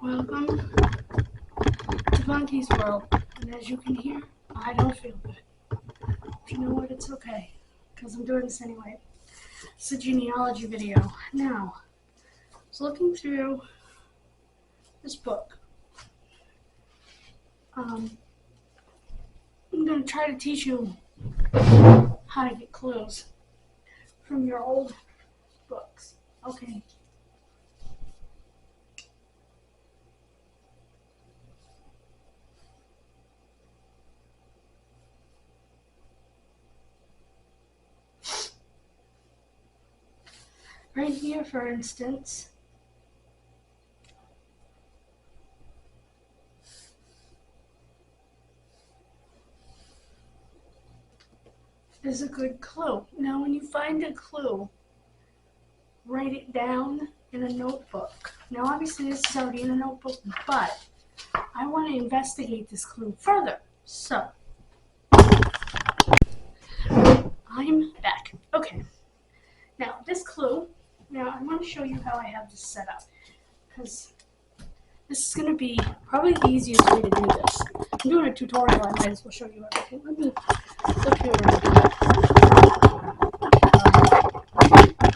Welcome to Funky's World, and as you can hear, I don't feel good. But you know what, it's okay, because I'm doing this anyway. It's a genealogy video. Now, I was looking through this book. I'm going to try to teach you how to get clues from your old books. Okay. Right here, for instance, is a good clue. Now, when you find a clue, write it down in a notebook. Now, obviously, this is already in a notebook, but I want to investigate this clue further. So, I'm back. Okay. Now, this clue, I want to show you how I have this set up, because this is going to be probably the easiest way to do this. I'm doing a tutorial, I might as well show you everything. Let me look here.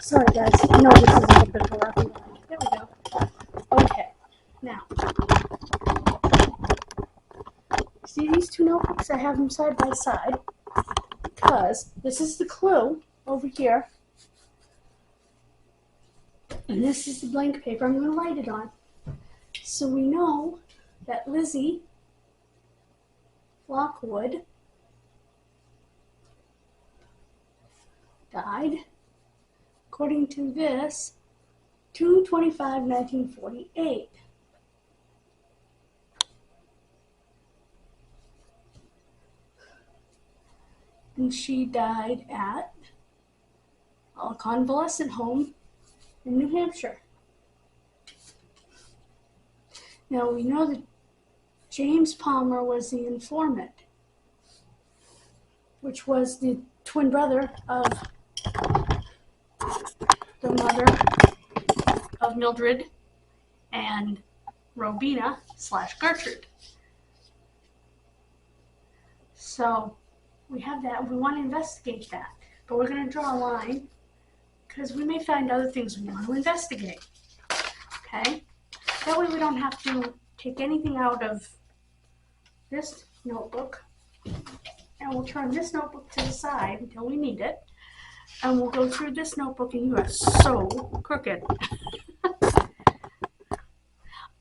Sorry guys, I know this is a little bit of a rough ride. There we go. Okay, now, see these two notebooks? I have them side by side, because this is the clue over here. And this is the blank paper I'm going to write it on. So we know that Lizzie Lockwood died, according to this, 2/25/1948. And she died at a convalescent home in New Hampshire. Now we know that James Palmer was the informant, which was the twin brother of the mother of Mildred and Robina / Gertrude. So we have that. We want to investigate that, but we're going to draw a line because we may find other things we want to investigate. Okay? That way we don't have to take anything out of this notebook, and we'll turn this notebook to the side until we need it, and we'll go through this notebook, and you are so crooked.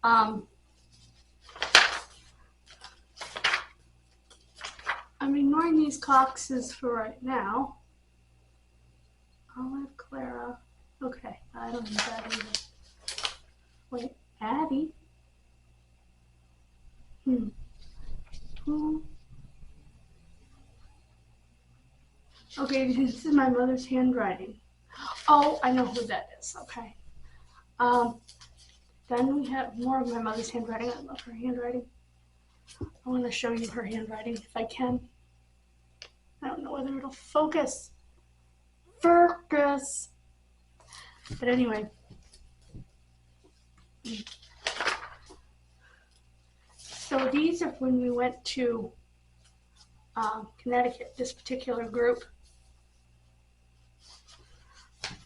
I'm ignoring these coxes for right now. Olive Clara. Okay, I don't need that either. Wait, Addie? Who? Okay, this is my mother's handwriting. Oh, I know who that is. Okay. Then we have more of my mother's handwriting. I love her handwriting. I want to show you her handwriting if I can. I don't know whether it'll focus. Focus! But anyway. So these are when we went to Connecticut, this particular group.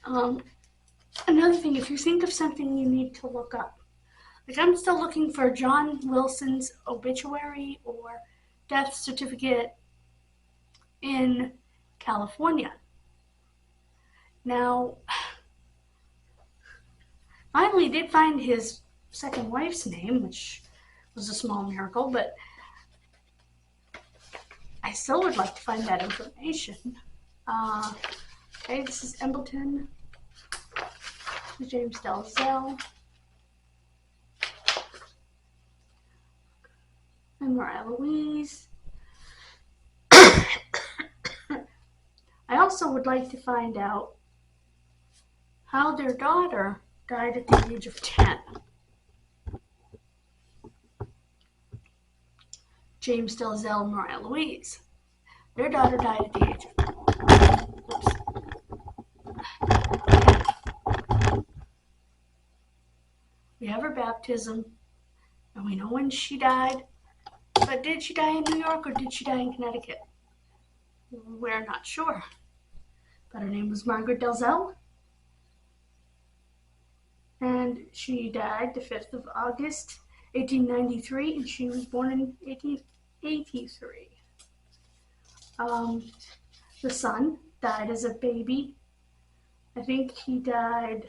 Another thing, if you think of something you need to look up, like I'm still looking for John Wilson's obituary or death certificate in California. Now, finally did find his second wife's name, which was a small miracle, but I still would like to find that information. Okay, this is Embleton. This is James Dalzell. And Mariah Louise. I also would like to find out how their daughter died at the age of 10. James Dalzell and Mariah Louise. Their daughter died at the age of 10. We have her baptism. And we know when she died, but did she die in New York or did she die in Connecticut? We're not sure. But her name was Margaret Dalzell. And she died the 5th of August, 1893, and she was born in 1883. The son died as a baby. I think he died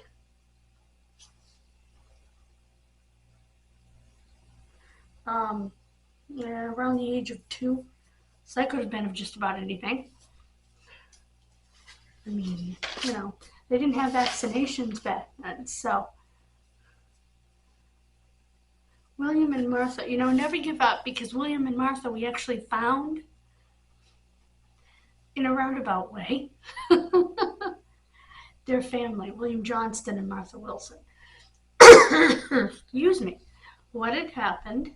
around the age of 2. So that could have been of just about anything. I mean, you know, they didn't have vaccinations back then, so. William and Martha, you know, never give up, because William and Martha we actually found in a roundabout way their family, William Johnston and Martha Wilson. Excuse me. What had happened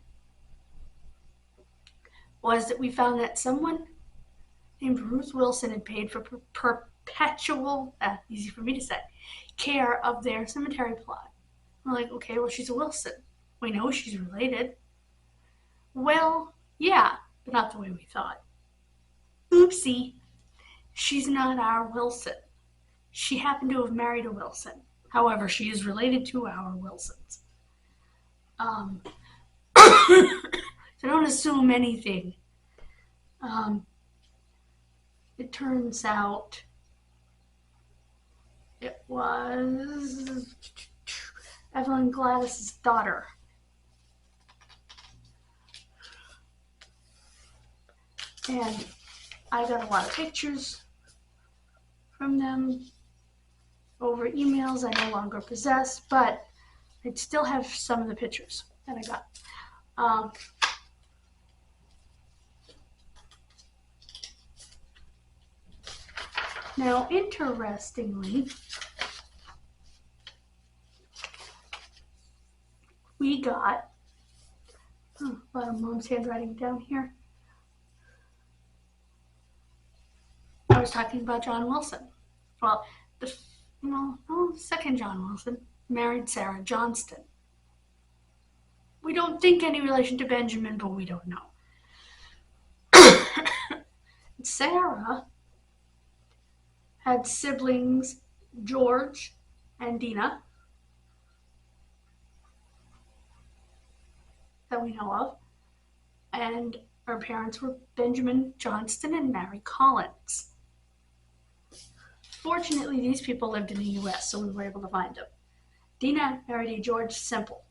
was that we found that someone named Ruth Wilson had paid for perpetual, easy for me to say, care of their cemetery plot. We're like, okay, well, she's a Wilson. We know she's related. Well, yeah, but not the way we thought. Oopsie. She's not our Wilson. She happened to have married a Wilson. However, she is related to our Wilsons. So don't assume anything. It turns out it was Evelyn Gladys's daughter. And I got a lot of pictures from them over emails I no longer possess, but I still have some of the pictures that I got. Now, interestingly, we got a lot of Mom's handwriting down here. I was talking about John Wilson. Well, the second John Wilson married Sarah Johnston. We don't think any relation to Benjamin, but we don't know. Sarah had siblings George and Dina that we know of, and her parents were Benjamin Johnston and Mary Collins. Fortunately, these people lived in the U.S., so we were able to find them. Dina married a George Semple.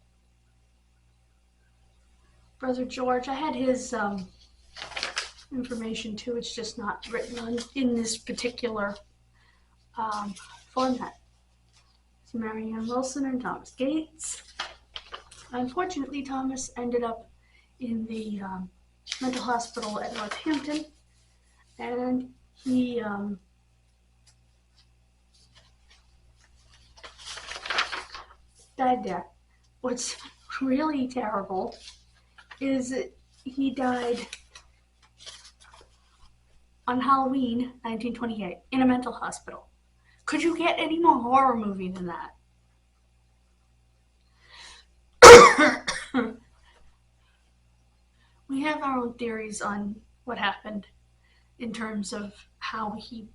Brother George, I had his information too, it's just not written in this particular format. So Mary Ann Wilson and Thomas Gates. Unfortunately, Thomas ended up in the mental hospital at Northampton, and he died there. What's really terrible is that he died on Halloween 1928 in a mental hospital. Could you get any more horror movie than that? We have our own theories on what happened in terms of how he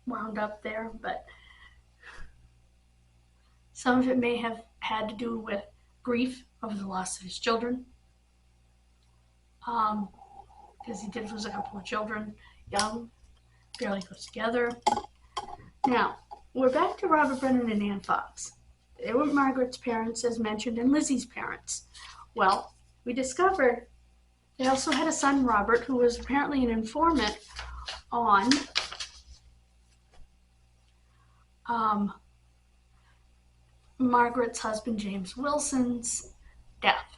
wound up there, but some of it may have had to do with grief over the loss of his children, because he did lose a couple of children young, barely goes together. Now, we're back to Robert Brennan and Ann Fox. They were Margaret's parents, as mentioned, and Lizzie's parents. Well, we discovered they also had a son, Robert, who was apparently an informant on Margaret's husband, James Wilson's death.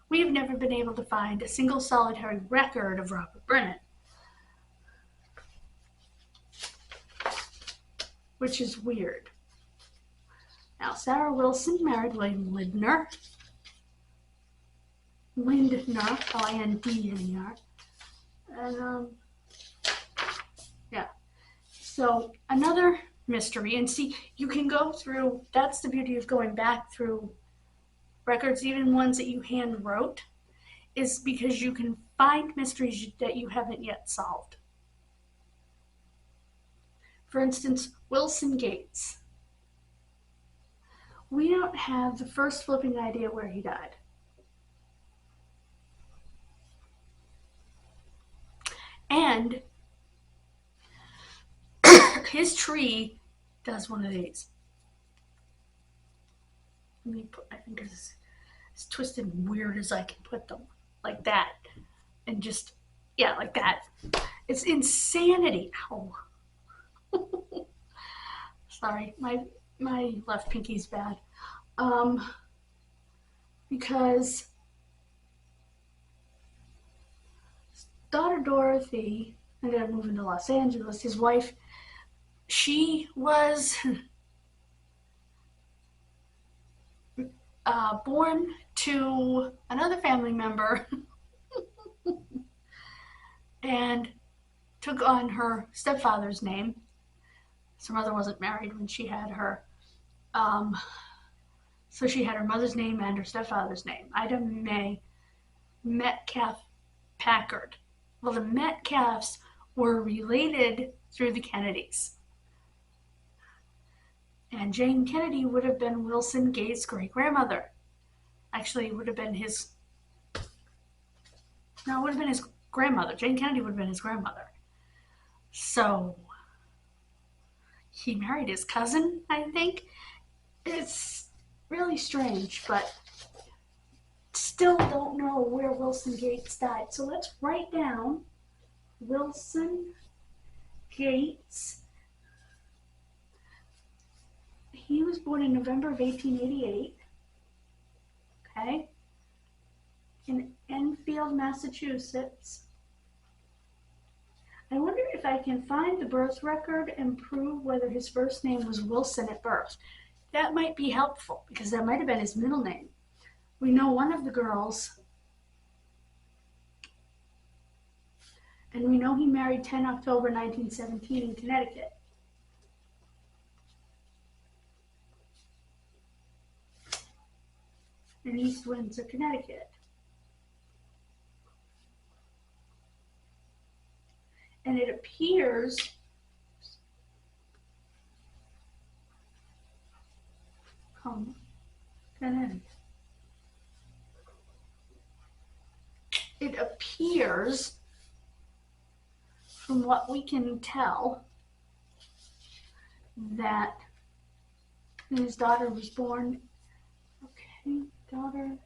We have never been able to find a single solitary record of Robert Brennan, which is weird. Now, Sarah Wilson married William Lindner. Lindner, and yeah. So another mystery. And see, you can go through, that's the beauty of going back through records, even ones that you hand wrote, is because you can find mysteries that you haven't yet solved. For instance, Wilson Gates. We don't have the first flipping idea where he died. And his tree does one of these. Let me put, I think it's as twisted and weird as I can put them. Like that. And just, yeah, like that. It's insanity. Ow. Sorry, my left pinky's bad. Because his daughter Dorothy ended up moving to Los Angeles. His wife, she was born to another family member and took on her stepfather's name. So her mother wasn't married when she had her. So she had her mother's name and her stepfather's name, Ida Mae Metcalf Packard. Well, the Metcalfs were related through the Kennedys. And Jane Kennedy would have been Wilson Gates' great-grandmother. Actually, it would have been his... No, it would have been his grandmother. Jane Kennedy would have been his grandmother. So, he married his cousin, I think. It's really strange, but still don't know where Wilson Gates died. So let's write down Wilson Gates. He was born in November of 1888, okay, in Enfield, Massachusetts. I wonder if I can find the birth record and prove whether his first name was Wilson at birth. That might be helpful because that might have been his middle name. We know one of the girls, and we know he married 10 October 1917 in Connecticut. In East Windsor, Connecticut. And it appears Connecticut. It appears, from what we can tell, that his daughter was born, okay, daughter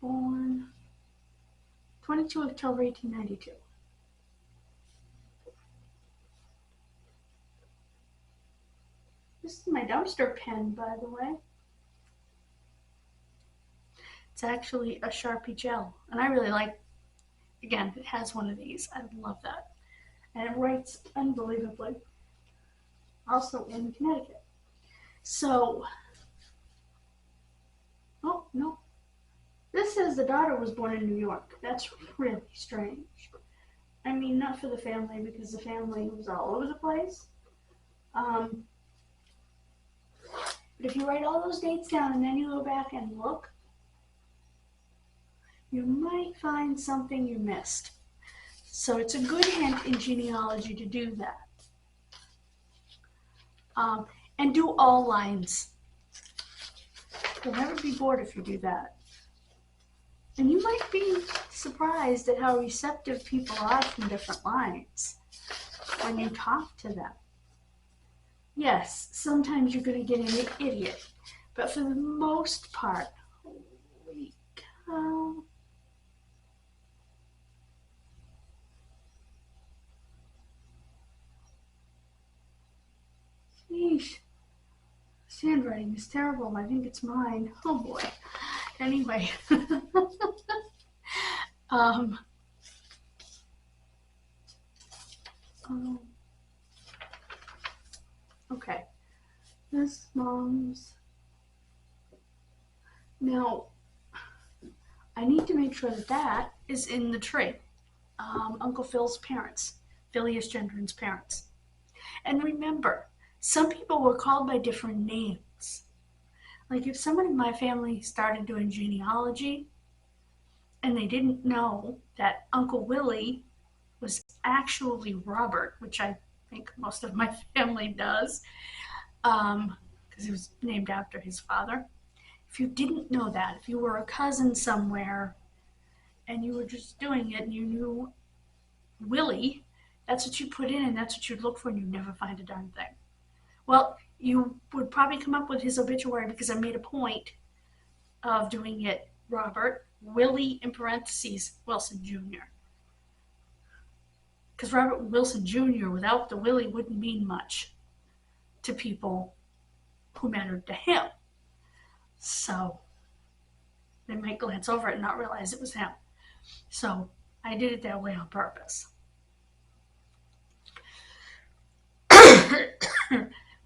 born 22 October 1892. This is my dumpster pen, by the way. It's actually a Sharpie gel, and I really like, again, it has one of these. I love that. And it writes unbelievably. Also in Connecticut. So, oh, no. This says the daughter was born in New York. That's really strange. I mean, not for the family, because the family was all over the place. But if you write all those dates down and then you go back and look, you might find something you missed. So it's a good hint in genealogy to do that. And do all lines. You'll never be bored if you do that. And you might be surprised at how receptive people are from different lines when you talk to them. Yes, sometimes you're going to get an idiot, but for the most part, holy cow. Sheesh. This handwriting is terrible. I think it's mine. Oh boy. Anyway. Okay. This mom's. Now, I need to make sure that that is in the tree. Uncle Phil's parents. Phileas Gendron's parents. And remember, some people were called by different names. Like if someone in my family started doing genealogy and they didn't know that Uncle Willie was actually Robert, which I think most of my family does, because he was named after his father. If you didn't know that, if you were a cousin somewhere and you were just doing it and you knew Willie, that's what you put in and that's what you'd look for and you'd never find a darn thing. Well, you would probably come up with his obituary because I made a point of doing it Robert, Willie in parentheses, Wilson Jr. Because Robert Wilson Jr. without the Willie wouldn't mean much to people who mattered to him. So they might glance over it and not realize it was him. So I did it that way on purpose.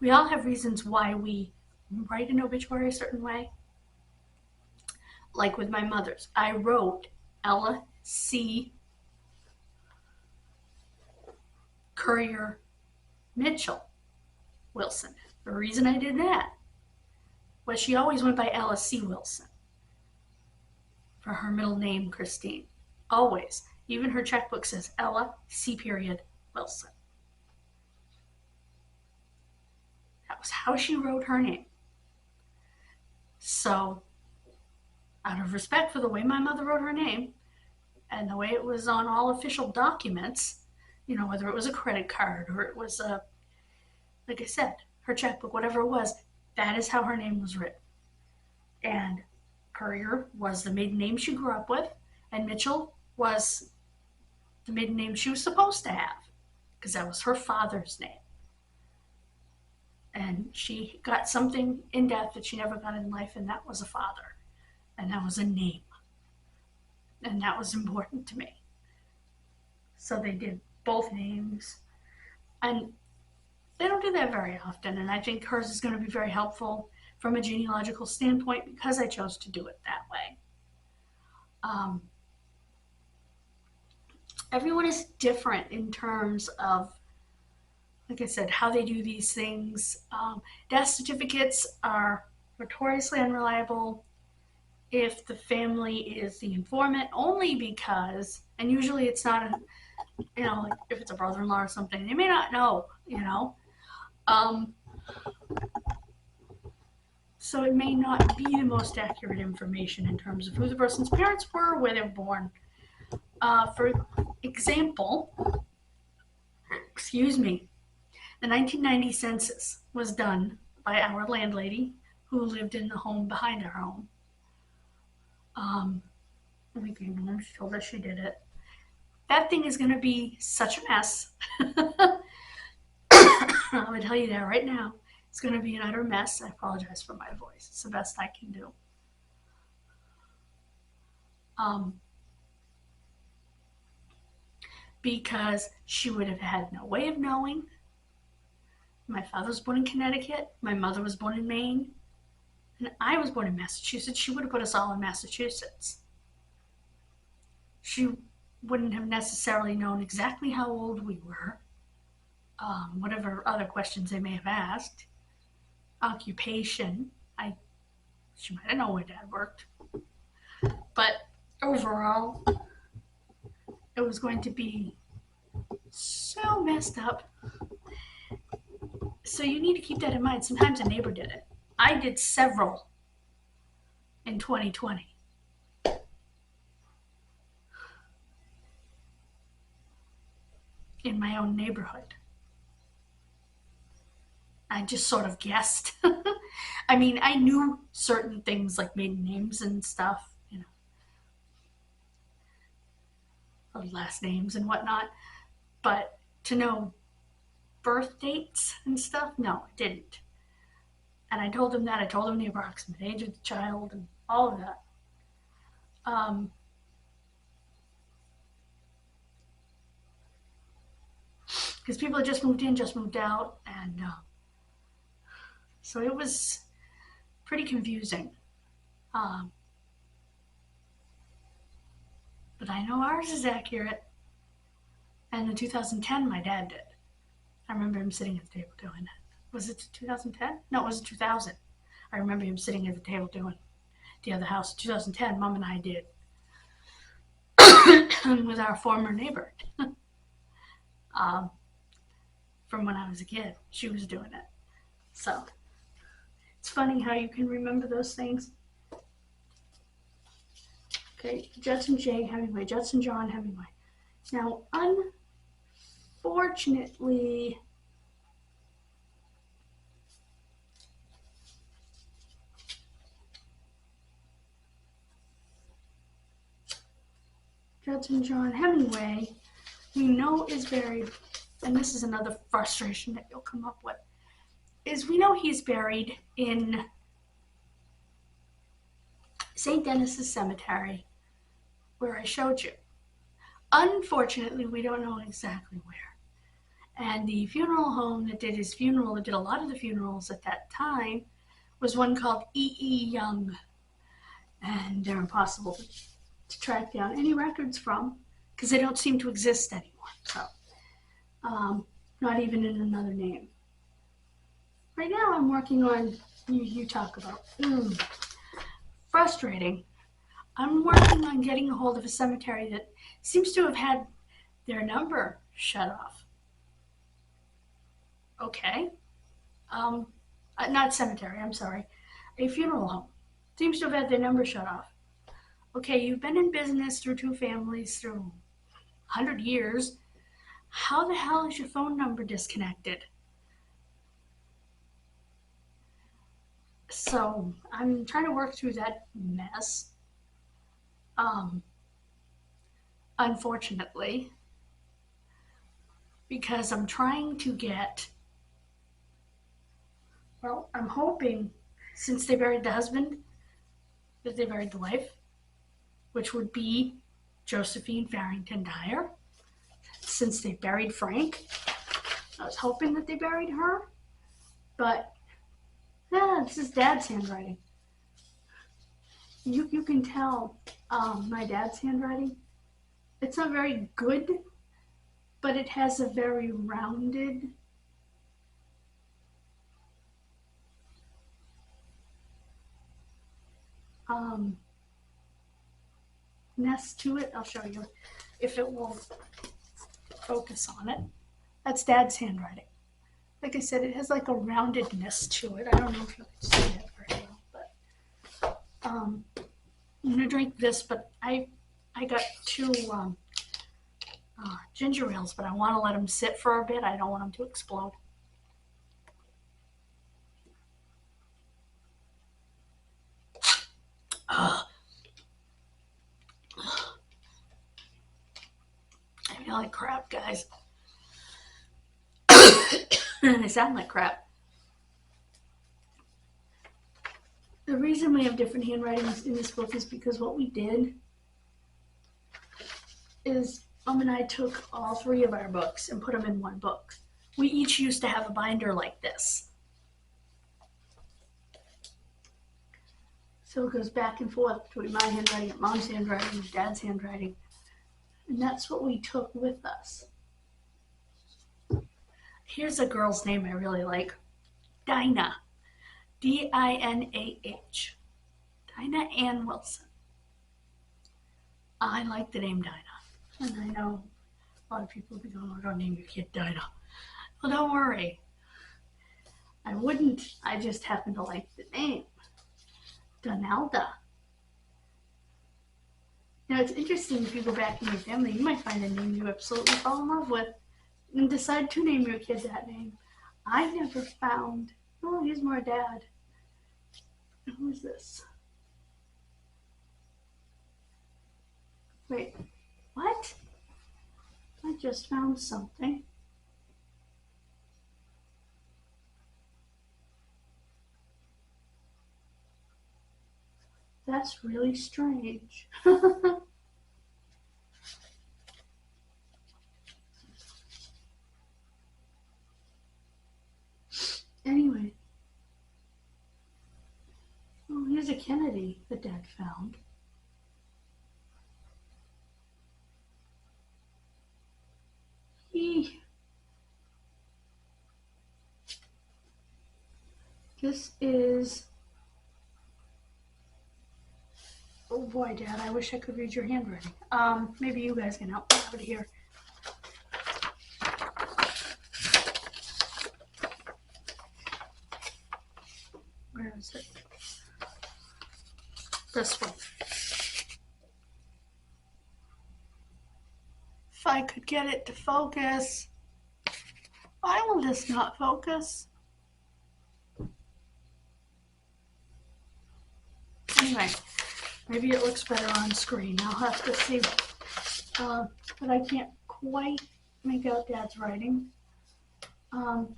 We all have reasons why we write an obituary a certain way. Like with my mother's, I wrote Ella C. Courier Mitchell Wilson. The reason I did that was she always went by Ella C. Wilson for her middle name, Christine. Always. Even her checkbook says Ella C. Wilson. That was how she wrote her name. So, out of respect for the way my mother wrote her name and the way it was on all official documents, you know, whether it was a credit card or it was a, like I said, her checkbook, whatever it was, that is how her name was written. And Courier was the maiden name she grew up with, and Mitchell was the maiden name she was supposed to have, because that was her father's name. And she got something in death that she never got in life, and that was a father. And that was a name. And that was important to me. So they did both names. And they don't do that very often. And I think hers is going to be very helpful from a genealogical standpoint because I chose to do it that way. Everyone is different in terms of, like I said, how they do these things. Death certificates are notoriously unreliable if the family is the informant, only because, and usually it's not, like if it's a brother-in-law or something, they may not know, so it may not be the most accurate information in terms of who the person's parents were, where they were born. For example, the 1990 census was done by our landlady who lived in the home behind our home. We came home, she told us she did it. That thing is going to be such a mess. I'm going to tell you that right now. It's going to be an utter mess. I apologize for my voice. It's the best I can do. Because she would have had no way of knowing. My father was born in Connecticut. My mother was born in Maine. And I was born in Massachusetts. She would have put us all in Massachusetts. She wouldn't have necessarily known exactly how old we were. Whatever other questions they may have asked. Occupation. She might have known where Dad worked. But overall, it was going to be so messed up. So you need to keep that in mind. Sometimes a neighbor did it. I did several in 2020. In my own neighborhood. I just sort of guessed. I mean, I knew certain things like maiden names and stuff, last names and whatnot, but to know birth dates and stuff, no, I didn't. And I told him that. I told him the approximate age of the child and all of that. Because people had just moved in, just moved out, and so it was pretty confusing. But I know ours is accurate. And in 2010, my dad did. I remember him sitting at the table doing it. Was it 2010? No, it was 2000. I remember him sitting at the table doing the other house. 2010, Mom and I did with our former neighbor. um, from when I was a kid, she was doing it. So it's funny how you can remember those things. Okay, Judson J. Hemingway, Judson John Hemingway. Now, unfortunately, Judson John Hemingway, we know is buried, and this is another frustration that you'll come up with, is we know he's buried in St. Denis's Cemetery, where I showed you. Unfortunately, we don't know exactly where. And the funeral home that did his funeral, that did a lot of the funerals at that time, was one called E.E. Young. And they're impossible to track down any records from, because they don't seem to exist anymore. So, not even in another name. Right now I'm working on, you talk about, frustrating. I'm working on getting a hold of a cemetery that seems to have had their number shut off. Okay. Not cemetery, I'm sorry. A funeral home. Seems to have had their number shut off. Okay, you've been in business through two families through 100 years. How the hell is your phone number disconnected? So I'm trying to work through that mess. Unfortunately, because I'm trying to get, well, I'm hoping, since they buried the husband, that they buried the wife, which would be Josephine Farrington Dyer. Since they buried Frank, I was hoping that they buried her, but this is Dad's handwriting. You can tell my dad's handwriting. It's not very good, but it has a very rounded nest to it. I'll show you if it will focus on it. That's Dad's handwriting. Like I said, it has like a roundedness to it. I don't know if you can see it very well, but I'm gonna drink this, but I got two ginger ales, but I want to let them sit for a bit. I don't want them to explode. I feel like crap, guys. I sound like crap. The reason we have different handwritings in this book is because what we did is Mom and I took all three of our books and put them in one book. We each used to have a binder like this. So it goes back and forth between my handwriting and Mom's handwriting and Dad's handwriting. And that's what we took with us. Here's a girl's name I really like. Dinah. D-I-N-A-H. Dinah Ann Wilson. I like the name Dinah. And I know a lot of people will be going, oh, don't name your kid Dinah. Well, don't worry. I wouldn't. I just happen to like the name. Donalda. Now, it's interesting if you go back in your family, you might find a name you absolutely fall in love with and decide to name your kid that name. I never found, oh, he's more Dad. Who's this? Wait, what? I just found something. That's really strange. Anyway. Oh, here's a Kennedy that Dad found. This is, oh boy, Dad, I wish I could read your handwriting. Maybe you guys can help me out here. Where is it? This one. If I could get it to focus. Why will this not focus? Anyway, maybe it looks better on screen. I'll have to see. But I can't quite make out Dad's writing. But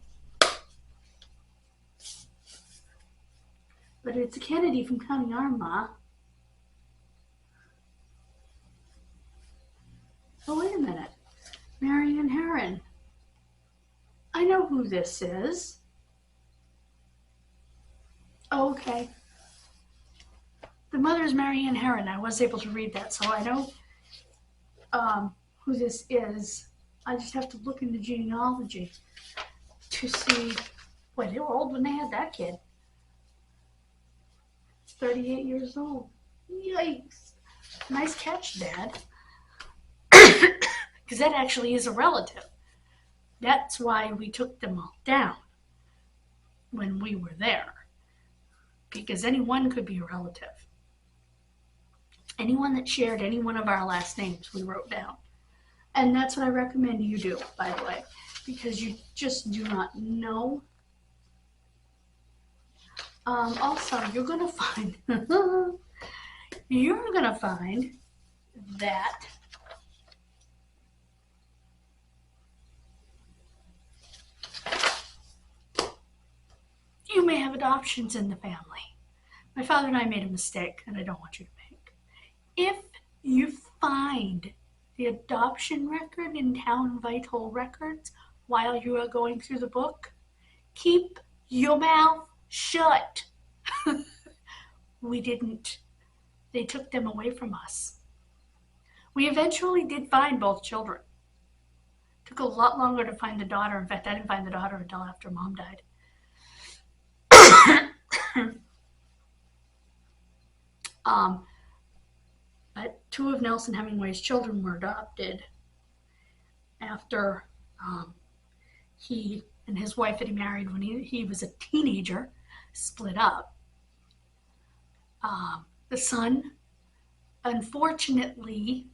it's a Kennedy from County Armagh. Oh, wait a minute. Marion Heron. I know who this is. Oh, okay. The mother's Marion Heron. I was able to read that, so I know who this is. I just have to look into genealogy to see. Boy, they were old when they had that kid. 38 years old. Yikes. Nice catch, Dad. Because that actually is a relative. That's why we took them all down when we were there. Because anyone could be a relative. Anyone that shared any one of our last names, we wrote down. And that's what I recommend you do, by the way. Because you just do not know. Also, you're going to find that you may have adoptions in the family. My father and I made a mistake, and I don't want you to make. If you find the adoption record in Town Vital Records while you are going through the book, keep your mouth shut. We didn't. They took them away from us. We eventually did find both children. Took a lot longer to find the daughter. In fact, I didn't find the daughter until after Mom died. But two of Nelson Hemingway's children were adopted after he and his wife that he married when he was a teenager split up. The son, unfortunately,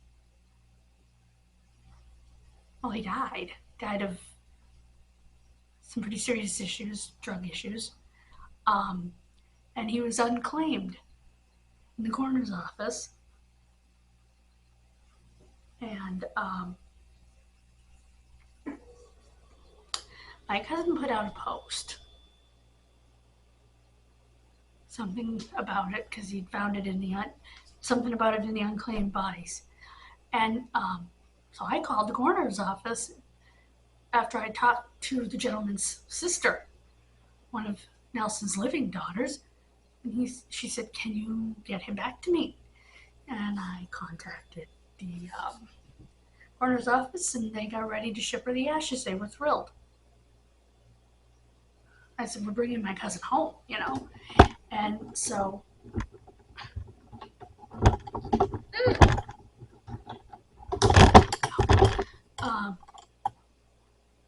well, he died of some pretty serious issues, drug issues, and he was unclaimed in the coroner's office. And my cousin put out a post, something about it, because he'd found it in the something about it in the unclaimed bodies. And so I called the coroner's office after I talked to the gentleman's sister, one of Nelson's living daughters, and she said, "Can you get him back to me?" And I contacted the coroner's office, and they got ready to ship her the ashes. They were thrilled. I said, "We're bringing my cousin home, you know." And so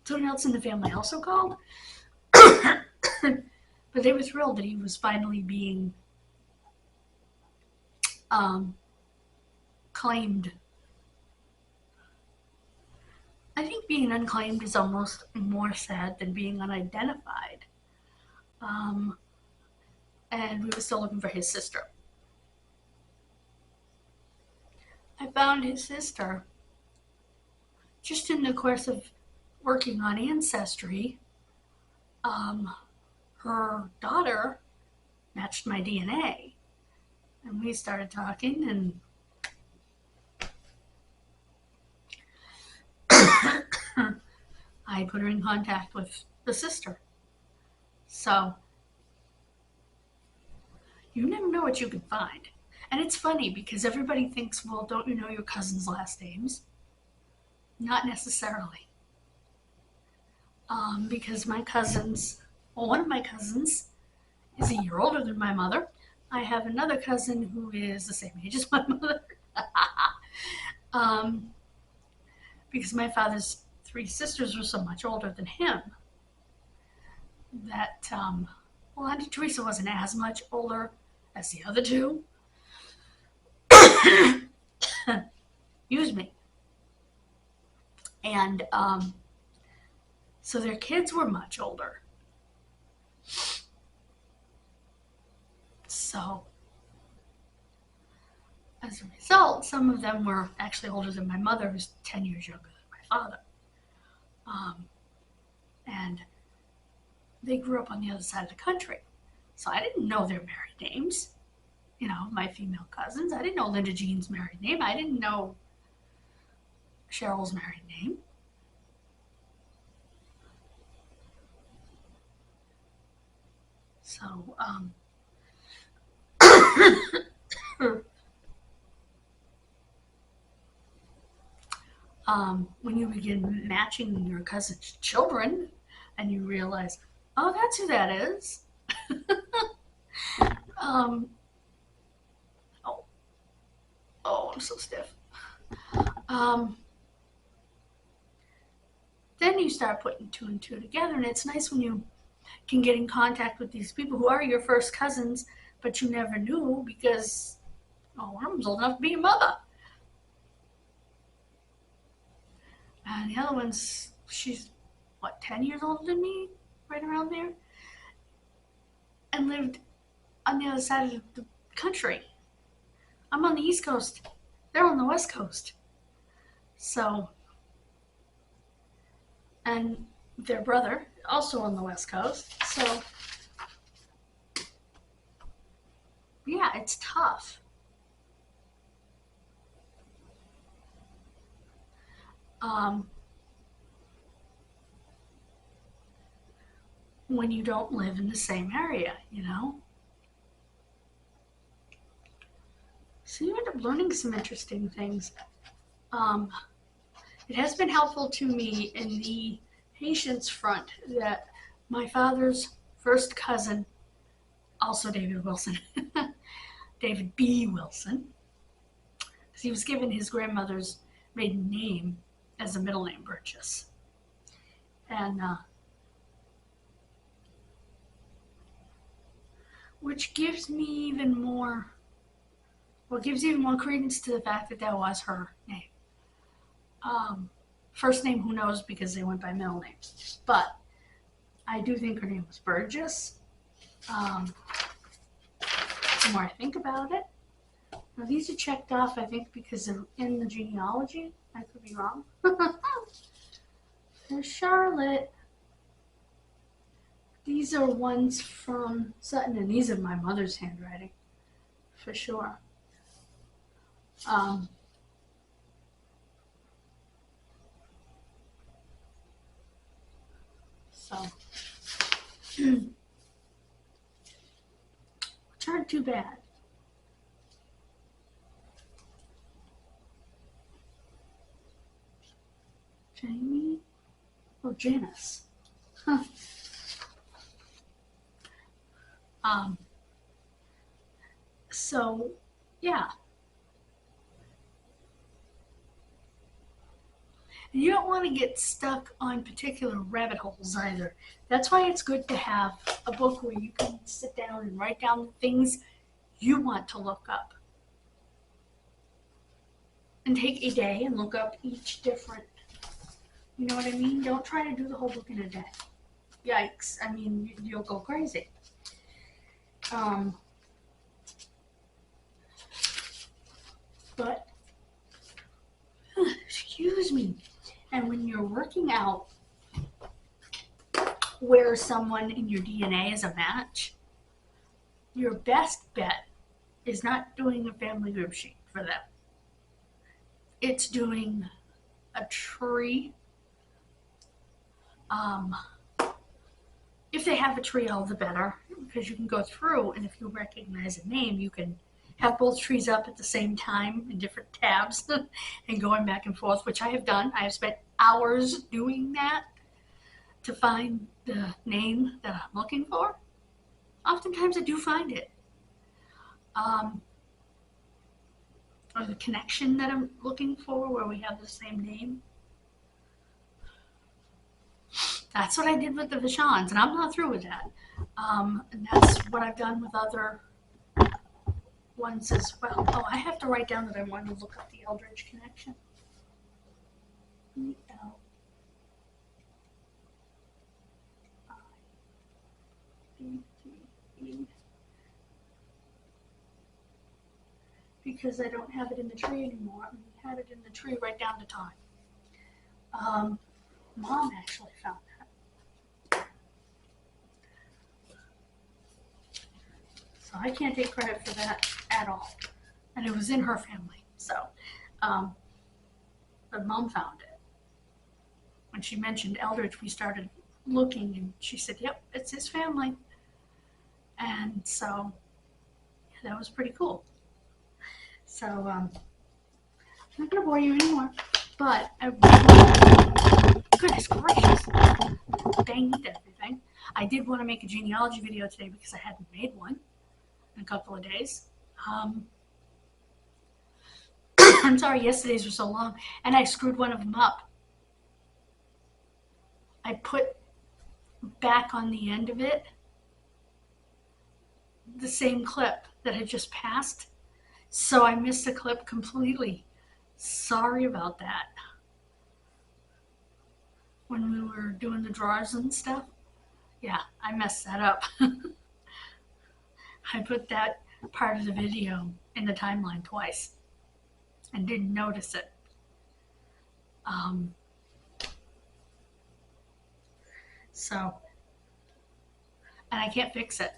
someone else in the family also called. But they were thrilled that he was finally being claimed. I think being unclaimed is almost more sad than being unidentified. And we were still looking for his sister. I found his sister just in the course of working on Ancestry. Her daughter matched my DNA, and we started talking, and I put her in contact with the sister. So you never know what you can find. And it's funny because everybody thinks, well, don't you know your cousin's last names? Not necessarily. Because my cousins, well, one of my cousins is a year older than my mother. I have another cousin who is the same age as my mother. um, because my father's 3 sisters were so much older than him that, well, Auntie Teresa wasn't as much older as the other 2. Excuse me. And so their kids were much older. So as a result, some of them were actually older than my mother, who's 10 years younger than my father. And they grew up on the other side of the country. So I didn't know their married names, you know, my female cousins. I didn't know Linda Jean's married name. I didn't know Cheryl's married name. So, when you begin matching your cousin's children and you realize, oh, that's who that is. Oh, I'm so stiff. Then you start putting 2 and 2 together, and it's nice when you can get in contact with these people who are your first cousins, but you never knew because, oh, one of them's old enough to be your mother. And the other one's, she's, what, 10 years older than me? Right around there? And lived on the other side of the country. I'm on the East Coast. They're on the West Coast. So, and their brother, also on the West Coast. So, yeah, it's tough. When you don't live in the same area, you know? So you end up learning some interesting things. It has been helpful to me in the patients front that my father's first cousin, also David Wilson, David B. Wilson, because he was given his grandmother's maiden name as a middle name, Burgess. And which gives me even more, well, gives even more credence to the fact that that was her name. First name, who knows, because they went by middle names. But I do think her name was Burgess. The more I think about it. Now, these are checked off, I think, because they're in the genealogy. I could be wrong. There's Charlotte. These are ones from Sutton, and these are my mother's handwriting, for sure. So, which aren't too bad. Jamie? Oh, Janice. Huh. So, yeah. And you don't want to get stuck on particular rabbit holes either. That's why it's good to have a book where you can sit down and write down the things you want to look up. And take a day and look up each different, you know what I mean? Don't try to do the whole book in a day. Yikes. I mean, you'll go crazy. But, excuse me. And when you're working out where someone in your DNA is a match, your best bet is not doing a family group sheet for them. It's doing a tree. If they have a tree, all the better, because you can go through, and if you recognize a name, you can have both trees up at the same time in different tabs and going back and forth, which I have done. I have spent hours doing that to find the name that I'm looking for. oftentimes I do find it. Or the connection that I'm looking for where we have the same name. That's what I did with the Vashons, and I'm not through with that. And that's what I've done with other ones as well. Oh, I have to write down that I want to look up the Eldridge connection. E-L-I-D-G-E. Because I don't have it in the tree anymore. We had it in the tree right down to time. Mom actually found that. So I can't take credit for that at all. And it was in her family. So, but Mom found it. When she mentioned Eldridge, we started looking and she said, yep, it's his family. And so, yeah, that was pretty cool. So, I'm not going to bore you anymore, but goodness gracious, dang everything. I did want to make a genealogy video today because I hadn't made one in a couple of days. I'm sorry, yesterday's were so long, and I screwed one of them up. I put back on the end of it the same clip that had just passed, so I missed a clip completely. Sorry about that. When we were doing the drawers and stuff, yeah, I messed that up. I put that part of the video in the timeline twice and didn't notice it. And I can't fix it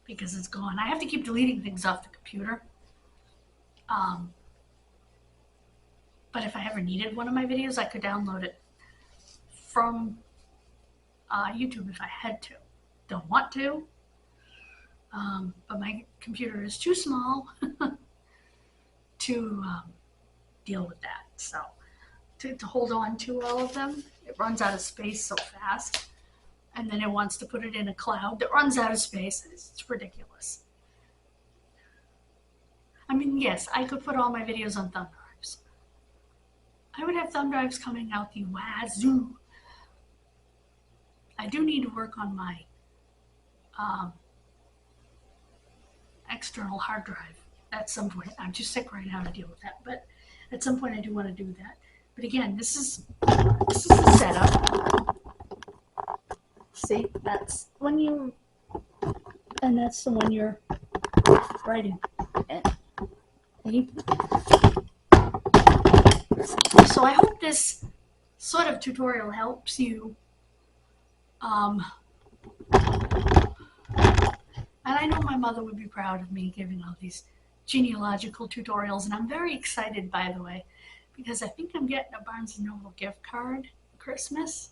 because it's gone. I have to keep deleting things off the computer. But if I ever needed one of my videos, I could download it from YouTube if I had to. Don't want to, but my computer is too small to deal with that. So to hold on to all of them, it runs out of space so fast. And then it wants to put it in a cloud that runs out of space. It's ridiculous. I mean, yes, I could put all my videos on thumb drives. I would have thumb drives coming out the wazoo. I do need to work on my external hard drive at some point. I'm too sick right now to deal with that, but at some point I do want to do that. But again, this is the setup. See, that's when you, and that's the one you're writing in. See? So I hope this sort of tutorial helps you. And I know my mother would be proud of me giving all these genealogical tutorials, and I'm very excited, by the way, because I think I'm getting a Barnes & Noble gift card for Christmas.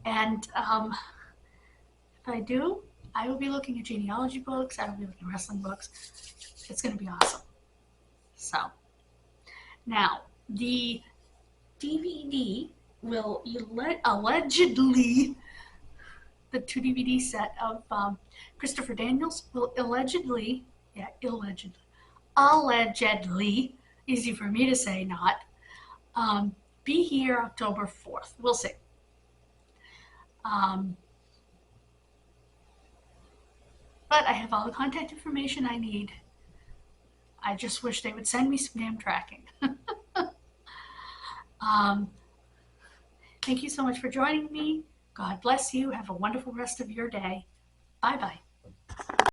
And if I do, I will be looking at genealogy books, I will be looking at wrestling books. It's going to be awesome. So, now, the DVD will allegedly, the 2 DVD set of Christopher Daniels will allegedly, easy for me to say, not, be here October 4th. We'll see. But I have all the contact information I need. I just wish they would send me some damn tracking. Thank you so much for joining me. God bless you. Have a wonderful rest of your day. Bye-bye.